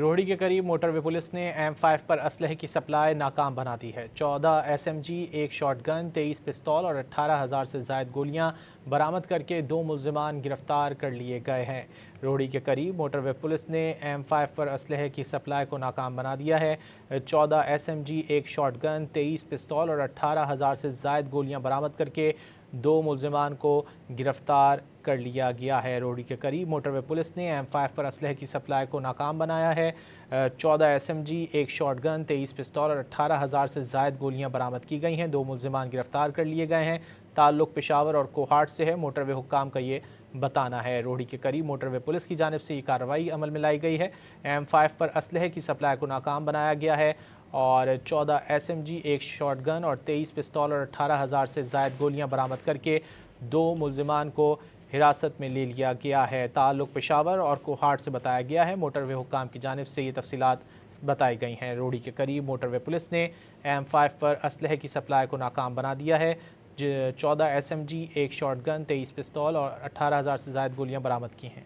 روہڑی کے قریب موٹر وے پولیس نے M5 پر اسلحے کی سپلائی ناکام بنا دی ہے۔ 14 SMG، ایک شاٹ گن، 23 پستول اور 18,000 سے زائد گولیاں برآمد کر کے 2 ملزمان گرفتار کر لیے گئے ہیں۔ روہڑی کے قریب موٹر وے پولیس نے M5 پر اسلحے کی سپلائی کو ناکام بنا دیا ہے۔ 14 SMG، ایک شاٹ گن، 23 پستول اور 18,000 سے زائد گولیاں برآمد کر کے 2 ملزمان کو گرفتار کر لیا گیا ہے۔ روہڑی کے قریب موٹر وے پولیس نے M5 پر اسلحے کی سپلائی کو ناکام بنایا ہے۔ 14 SMG، ایک شاٹ گن، 23 پستول اور 18,000 سے زائد گولیاں برآمد کی گئی ہیں۔ 2 ملزمان گرفتار کر لیے گئے ہیں۔ تعلق پشاور اور کوہاٹ سے ہے، موٹر وے حکام کا یہ بتانا ہے۔ روہڑی کے قریب موٹر وے پولیس کی جانب سے یہ کارروائی عمل میں لائی گئی ہے۔ M5 پر اسلحے کی سپلائی کو ناکام بنایا گیا ہے اور 14 SMG، ایک شاٹ گن اور 23 پستول اور 18,000 سے زائد گولیاں برآمد کر کے 2 ملزمان کو حراست میں لے لیا گیا ہے۔ تعلق پشاور اور کوہاٹ سے بتایا گیا ہے۔ موٹر وے حکام کی جانب سے یہ تفصیلات بتائی گئی ہیں۔ روہڑی کے قریب موٹر وے پولیس نے M5 پر اسلحے کی سپلائی کو ناکام بنا دیا ہے۔ 14 SMG، ایک شاٹ گن، 23 پستول اور 18,000 سے زائد گولیاں برآمد کی ہیں۔